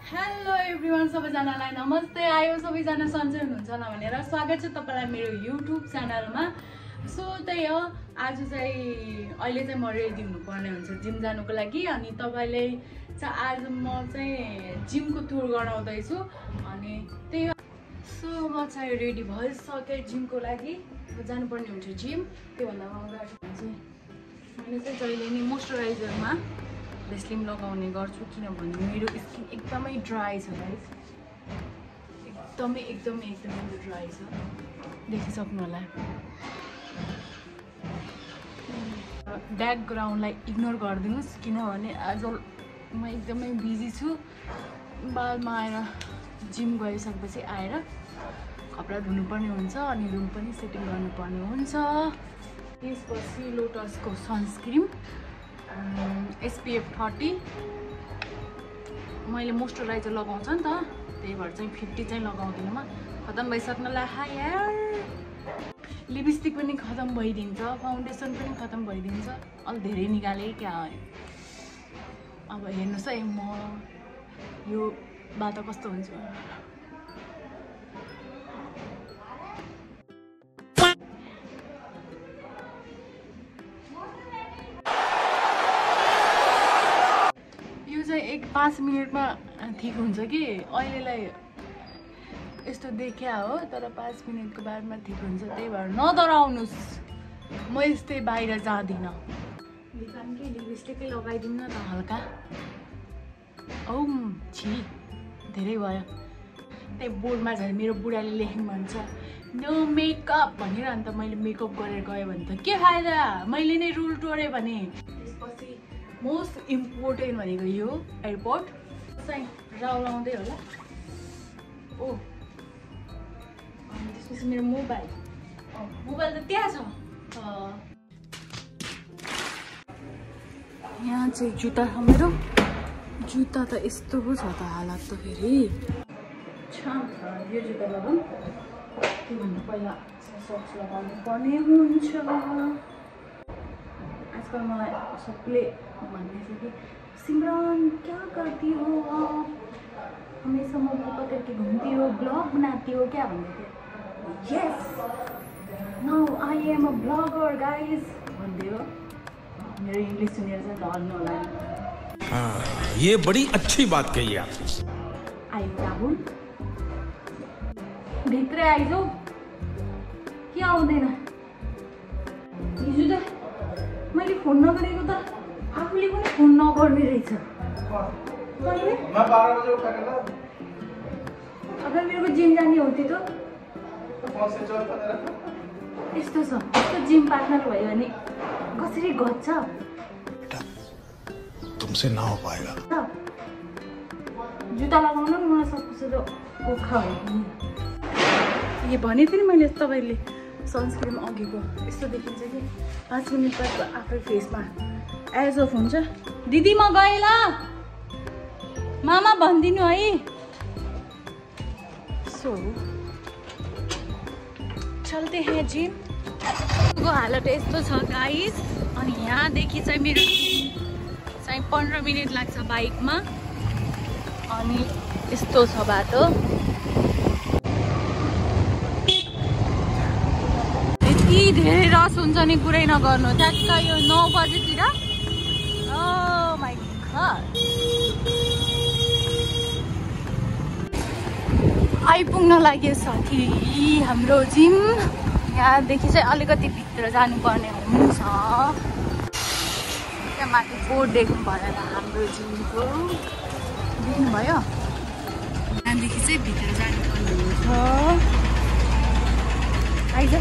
Hello everyone, सबैजनालाई नमस्ते। आयो सबैजना सन्चै हुनुहुन्छ होला भनेर स्वागत छ तपाईँलाई मेरो युट्युब च्यानलमा। सो त्यही हो, आज चाहिँ अहिले चाहिँ म रेडी हुनुपर्ने हुन्छ जिम जानुको लागि। अनि तपाईँले चाहिँ आज म चाहिँ जिमको टुर गराउँदैछु। अनि त्यही हो, सो म चाहिँ रेडी भइसकेँ जिमको लागि। जानुपर्ने हुन्छ जिम। त्योभन्दा अगाडि चाहिँ मैले चाहिँ जहिले नि मोइस्चराइजरमा भेस्लिन लगाउने गर्छु, किनभने मेरो स्किन एकदमै ड्राई छ गाइस। एकदमै ड्राई छ, देखिसक्नु होला। ब्याकग्राउन्डलाई इग्नोर गरिदिनुहोस्, किनभने आज म एकदमै बिजी छु। बादमा आएर जिम गइसकेपछि आएर कपडा धुनुपर्ने हुन्छ अनि रुम पनि सेटिङ गर्नुपर्ने हुन्छ। त्यसपछि लोटसको सनस्क्रिन SPF 30। मैले मोइस्चराइजर लगाउँछ नि त, त्यही भएर चाहिँ 50 चाहिँ लगाउँदिनँ म। खतम भइसक्नुलाई हाय यार। लिपस्टिक पनि खतम भइदिन्छ, फाउन्डेसन पनि खतम भइदिन्छ। अलि धेरै निकालेँ क्या। अब हेर्नुहोस् है, म यो बाटो कस्तो हुन्छ। एक 5 मिनटमा ठिक हुन्छ कि अहिलेलाई यस्तो देखिया हो, तर 5 मिनटको बादमा ठिक हुन्छ। त्यही भएर नडराउनुहोस्, म यस्तै बाहिर जाँदिनँ। लिपबाम कि लिपस्टिकै लगाइदिउँ न त हल्का। छि धेरै भयो। त्यही बोर्डमा झन् मेरो बुढाले लेख्नु भन्छ नो मेकअप भनेर। अन्त मैले मेकअप गरेर गएँ भने त के फाइदा, मैले नै रुल तोडेँ भने। त्यसपछि मोस्ट इम्पोर्टेन्ट भनेको यो एयरपोर्ट चाहिँ राउलाउँदै होला। अनि त्यसपछि मेरो मोबाइल त त्यहाँ छ। यहाँ चाहिँ जुत्ता छ मेरो। जुत्ता त यस्तो पो छ त हालत त। फेरि यो जुत्ता लगाउँ, त्योभन्दा पहिला सक्स लगाउनु पर्ने हुन्छ। आजकल मलाई सबले भन्दैछ कि सिमरन क्या करती हो आप, हमेशा मोबाइल पकड़ के घूमती हो, ब्लॉग बनाती हो क्या भन्दै थियो। Yes, now I am a blogger guys भन्दै हो। मेरो इङ्ग्लिस सुनेर चाहिँ धर्नु होला। ये बड़ी अच्छी बात कही आप। आइयो राहुल, भित्रै आइजौ। के आउँदैन? हिजो त मैले फोन नगरेको त आफूले पनि फोन नगर्ने रहेछ। अगर मेरो जिम जाने होती तो यस्तो छ। यस्तो जिम पार्टनर भयो भने कसरी घट्छ? तुमसे ना हो पाएगा। जुत्ता लगाउन मलाई सबसे त ओखा भयो। यो भने पनि मैले तपाईँले सनस्क्रिन अघिको यस्तो देखिन्छ कि 5 मिनट बाद आफै फेसमा एज अफ हुन्छ। दिदी म गएँ ल, मामा भनिदिनु है। सो चलते हैं जिम। को हालत यस्तो छ गाइस। अनि यहाँदेखि चाहिँ मेरो चाहिँ 15 मिनट लाग्छ बाइकमा। अनि यस्तो छ बाटो। यति धेरै रस हुन्छ नि कुरै नगर्नु। ठ्याक्क यो 9 बजेतिर माइ गॉड आइपुग्न लाग्यो साथी हाम्रो जिम। यहाँदेखि चाहिँ अलिकति भित्र जानुपर्ने हुन्छ। त्यहाँ माथि बोर्ड देख्नु भएन हाम्रो जिमको, देख्नुभयो? यहाँदेखि चाहिँ भित्र जानुपर्ने हुन्छ। आइज,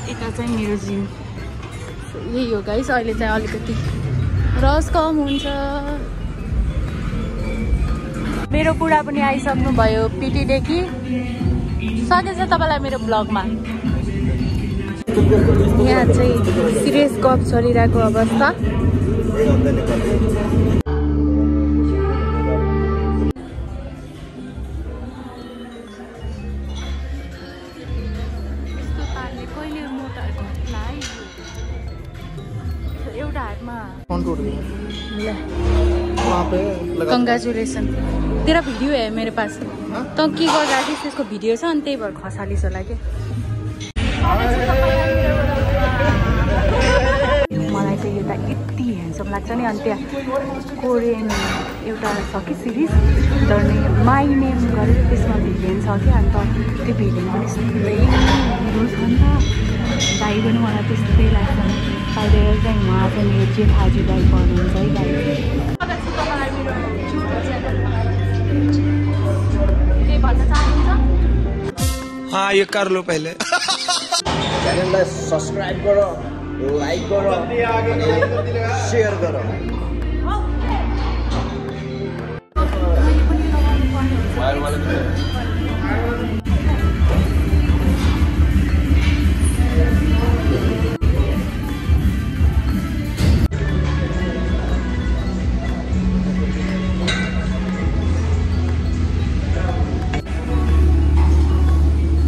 यता चाहिँ मेरो जिम। यही हो गाइस। अहिले चाहिँ अलिकति रस कम हुन्छ। मेरो बुढा पनि आइसक्नु भयो पिटीदेखि। सधैँ चाहिँ तपाईँलाई मेरो ब्लगमा। यहाँ चाहिँ सिरियस गफ चलिरहेको अवस्था। कहिले मोटा घट्ला है। एउटा हात कंग्रेचुलेसन तेरा भिडियो है मेरे पास त के गर्दा त्यसको भिडियो छ अनि त्यही भएर खसालिस होला के मलाई चाहिँ यो त यति ह्यान्डसम लाग्छ नि अनि त्यहाँ कोरियन एउटा छ कि सिरिज डर्ने माई नेम गरेर त्यसमा भिलेन छ कि अन्त त्यो भिलेन पनि यस्तै हिरो छ नि त दाइ पनि मलाई त्यस्तै लाग्छ बाहिर चाहिँ उहाँ चाहिँ मेरो जेठाजु दाइ पर्नुहुन्छ है दाइ केही भन्न चाहनुहुन्छ हाँ ये कर लो पहले च्यानललाई सब्स्क्राइब गर लाइक गर शेयर गर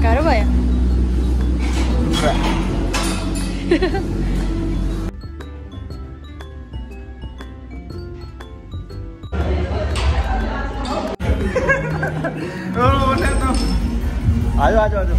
गाह्रो भयो आजो आजो आजो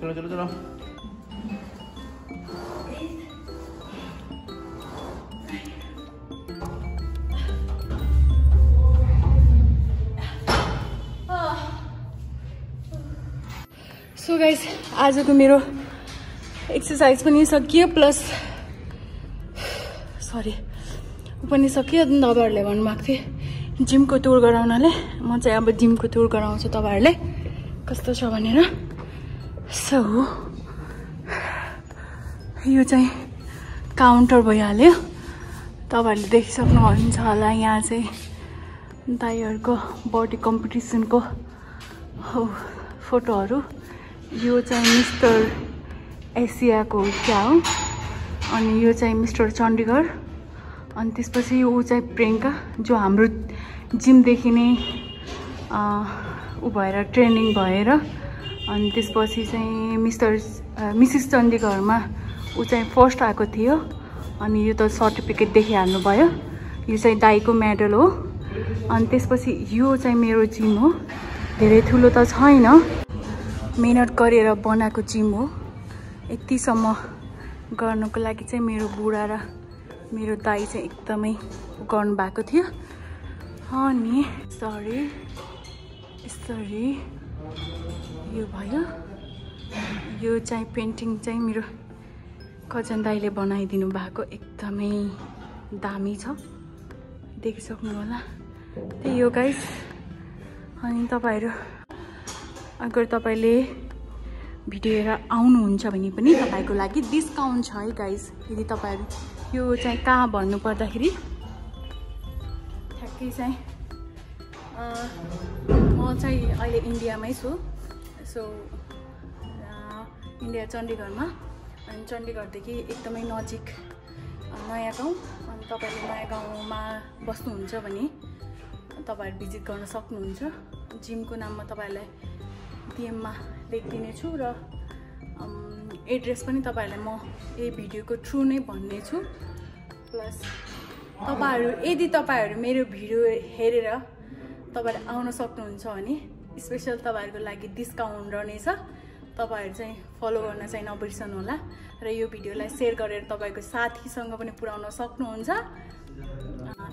चलो चलो चलो सो गाइस आजको मेरो एक्सर्साइज पनि सकियो प्लस सरी पनि सकियो तपाईँहरूले भन्नुभएको थियो जिमको टुर गराउनाले म चाहिँ अब जिमको टुर गराउँछु तपाईँहरूले कस्तो छ भनेर सो यो चाहिँ काउन्टर भइहाल्यो तपाईँहरूले देखिसक्नुहुन्छ होला यहाँ चाहिँ दाइहरूको बडी कम्पिटिसनको फोटोहरू यो चाहिँ मिस्टर एसियाको क्या हो अनि यो चाहिँ मिस्टर चण्डीगढ अनि त्यसपछि ऊ चाहिँ प्रियङ्का जो हाम्रो जिमदेखि नै ऊ भएर ट्रेनिङ भएर अनि त्यसपछि चाहिँ मिसिस चण्डीगढमा ऊ चाहिँ फर्स्ट आएको थियो अनि यो त सर्टिफिकेट देखिहाल्नु भयो यो चाहिँ दाइको मेडल हो अनि त्यसपछि यो चाहिँ मेरो जिम हो धेरै ठुलो त छैन मेहनत गरेर बनाएको जिम हो यतिसम्म गर्नको लागि चाहिँ मेरो बुढा र मेरो दाइ चाहिँ एकदमै गर्नु भएको थियो अनि सरी यो भयो यो चाहिँ पेन्टिङ चाहिँ मेरो कजन दाइले बनाइदिनु भएको एकदमै दामी छ देखिसक्नु होला त्यही हो गाइस अनि तपाईँहरू अगर तपाईँले भिडियो हेरेर आउनुहुन्छ भने पनि तपाईँको लागि डिस्काउन्ट छ है गाइस यदि तपाईँहरू यो चाहिँ कहाँ भन्नुपर्दाखेरि ठ्याक्कै चाहिँ म चाहिँ अहिले इन्डियामै छु सो इन्डिया चण्डीगढमा अनि चण्डीगढदेखि एकदमै नजिक नयाँ गाउँ अनि तपाईँले नयाँ गाउँमा बस्नुहुन्छ भने तपाईँहरू भिजिट गर्न सक्नुहुन्छ जिमको नाममा तपाईँहरूलाई डिएममा लेखिदिनेछु र एड्रेस पनि तपाईँहरूलाई म यही भिडियोको थ्रु नै भन्नेछु प्लस यदि तपाईँहरू मेरो भिडियो हेरेर तपाईँहरू आउन सक्नुहुन्छ भने स्पेसल तपाईँहरूको लागि डिस्काउन्ट रहनेछ तपाईहरु चाहिँ फलो गर्न चाहिँ नबिर्सनु होला र यो भिडियोलाई शेयर गरेर तपाईको साथीसँग पनि पुर्याउन सक्नुहुन्छ।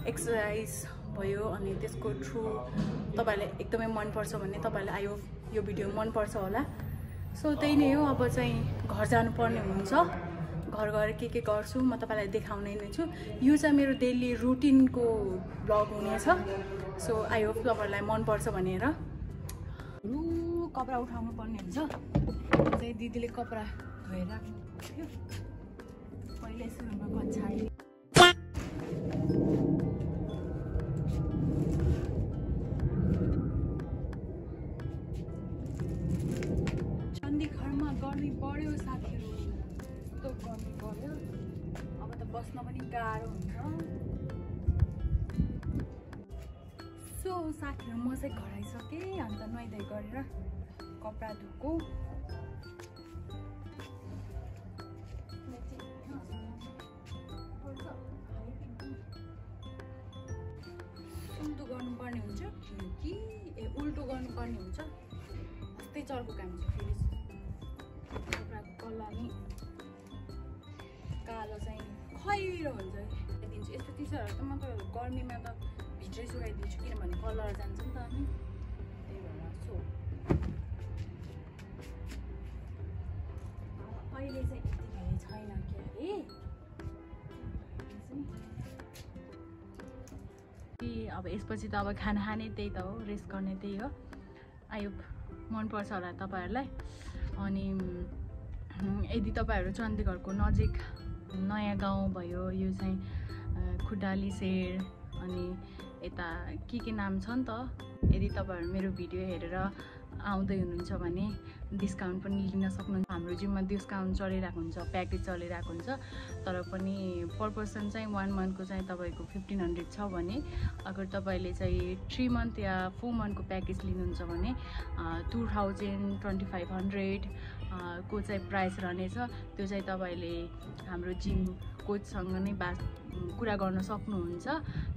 एक्सरसाइज भयो अनि त्यसको थ्रु तपाईलाई एकदमै मन पर्छ भन्ने तपाईलाई यो भिडियो मन पर्छ होला। सो त्यही नै हो। अब चाहिँ घर जानुपर्ने हुन्छ। घर गएर के गर्छु म तपाईलाई देखाउने नै छु। यो चाहिँ मेरो डेली रुटिनको ब्लग हुनेछ। सो आई होप तपाईलाई मन पर्छ भनेर। कपडा उठाउनु पर्ने हुन्छ। चाहिँ दिदीले कपडा धोएर राख्यो। पहिले सुरुमा कन्छाइ चण्डीगढमा गर्मी बढ्यो साथीहरु। यस्तो गर्मी बढ्यो। अब त बस्न पनि गाह्रो हुन्छ। सो साथीहरु म चाहिँ घर आइसके। अन्त नुहाइधुवाइ गरेर कपडा धुको। उल्टो गर्नुपर्ने हुन्छ कि उल्टो गर्नुपर्ने हुन्छ। यस्तै चर्को काम छ। फेरि कपडाको कलर नि कालो चाहिँ खैरो हुन्छ। दिन्छु यस्तो टी-सर्टहरु त म त गर्मीमा त भित्रै सुकाइदिन्छु किनभने कलर जान्छ नि त। अनि त्यही भएर सो अहिले चाहिँ यति धेरै छैन के अरे। अब यसपछि त अब खाना खाने त्यही त हो। रेस्ट गर्ने त्यही हो। आई होप मन पर्छ होला तपाईहरुलाई। अनि यदि तपाईहरु चण्डीगढको नजिक नयाँ गाउँ भयो यो चाहिँ खुडाली सेर अनि यता के नाम छ नि त। यदि तपाईहरु मेरो भिडियो हेरेर आउँदै हुनुहुन्छ भने डिस्काउन्ट पनि लिन सक्नुहुन्छ। हाम्रो जिममा डिस्काउन्ट चलिरहेको हुन्छ। प्याकेज चलिरहेको हुन्छ। तर पनि पर पर्सन चाहिँ 1 मन्थको चाहिँ तपाईको 1500 छ भने अगर तपाईले चाहिँ 3 मन्थ या 4 मन्थको प्याकेज लिनुहुन्छ भने 2000 2500 को चाहिँ प्राइस रहनेछ। त्यो चाहिँ तपाईले हाम्रो जिम कोचसँग नै कुरा गर्न सक्नुहुन्छ।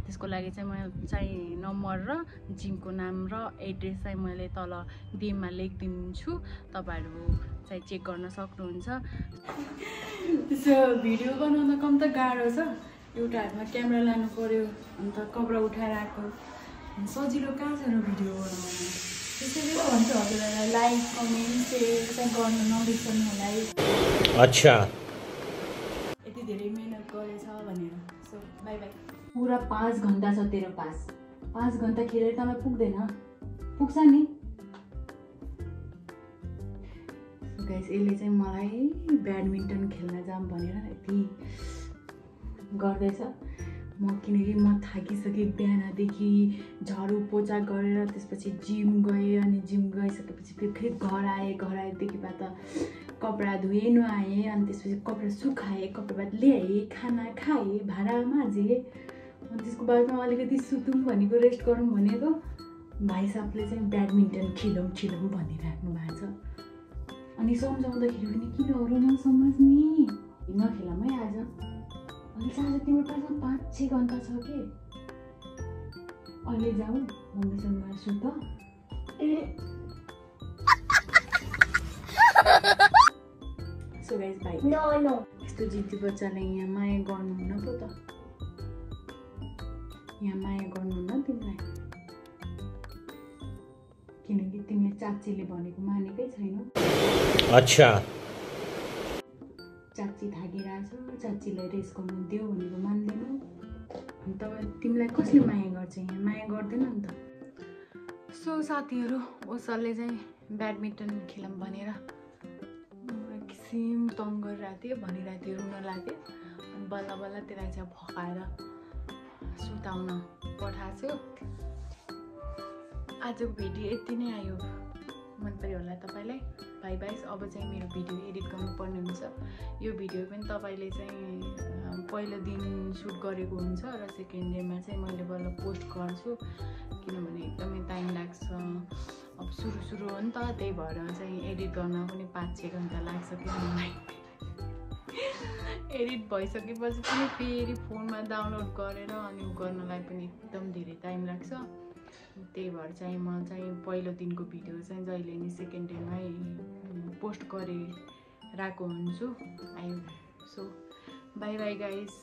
त्यसको लागि चाहिँ म चाहिँ नम्बर र जिमको नाम र एड्रेस चाहिँ मैले तल डीएममा लेखिदिन्छु। तपाईहरु चाहिँ चेक गर्न सक्नुहुन्छ। सो भिडियो बनाउन कम त गाह्रो छ। एउटा हातमा क्यामेरा लानु पर्यो। अन्त कपडा उठाएर आएको सजिलो कहाँ छ र भिडियो बनाउन। त्यसैले भन्छु हजुरहरुलाई लाइक कमेन्ट शेयर चाहिँ गर्न नबिर्सनु होला। अच्छा यति धेरै मेहनत गरेछ भनेर। So bye bye. पुरा 5 घण्टा छ तेरो पास। 5 घण्टा खेलेर तँलाई पुग्दैन। पुग्छ नि। गाइस यसले चाहिँ मलाई ब्याडमिन्टन खेल्न जाम भनेर यति गर्दैछ। म किनकि म थाकिसकेँ बिहानदेखि झाडु पोचा गरेर त्यसपछि जिम गएँ। अनि जिम गइसकेपछि फेरि घर आएदेखि बाद कपडा धोएँ नुहाएँ। अनि त्यसपछि कपडा सुकाएँ। कपडा बाद ल्याएँ खाना खाएँ भाँडा माझेँ। अनि त्यसको बादमा अलिकति सुतौँ भनेको रेस्ट गरौँ भनेको भाइ साहबले चाहिँ ब्याडमिन्टन खेलौँ भनिराख्नु भएको छ। अनि सम्झाउँदाखेरि पनि किन हो र नसम्झ्ने नखेलौँ है आज। अनि आज तिम्रो पासमा 5-6 घण्टा छ के। अहिले जाऊ मम्मीसँग सुत। So guys by. नो यस्तो जिद्दी बच्चालाई यहाँ माया गर्नुहुन्न पो त। यहाँ माया गर्नुहुन्न तिमीलाई किनकि तिमीले चाचीले भनेको मानेकै छैनौ। अच्छा चाची थाकिरहेछ। चाचीलाई रेस्ट गर्नु दियो भनेको मान्दैनौ। अनि तिमीलाई कसले माया गर्छ? यहाँ माया गर्दैन नि त। सो साथीहरु ओसरले चाहिँ ब्याडमिन्टन खेलौँ भनेर किसिम तङ गरिरहेको थियो भनिरहेको थियो। रुन लाग्यो। अनि बल्ल त्यसलाई चाहिँ फकाएर सुताउन पठाएको छु। आजको भिडियो यति नै आयो। मन पर्यो होला तपाईलाई। Bye bye. अब चाहिँ मेरो भिडियो एडिट गर्नुपर्ने हुन्छ। यो भिडियो पनि तपाईले चाहिँ पहिलो दिन सुट गरेको हुन्छ र सेकेन्ड डेमा चाहिँ मैले बल्ल पोस्ट गर्छु किनभने एकदमै टाइम लाग्छ। अब सुरु हो नि त। त्यही भएर चाहिँ एडिट गर्न पनि 5-6 घण्टा लाग्छ कि मलाई। एडिट भइसकेपछि पनि फेरि फोनमा डाउनलोड गरेर अनि गर्नलाई पनि एकदम धेरै टाइम लाग्छ। त्यही भएर चाहिँ म चाहिँ पहिलो दिनको भिडियो चाहिँ जहिले नि सेकेन्ड डेमै पोस्ट गरिरहेको हुन्छु। So by by guys.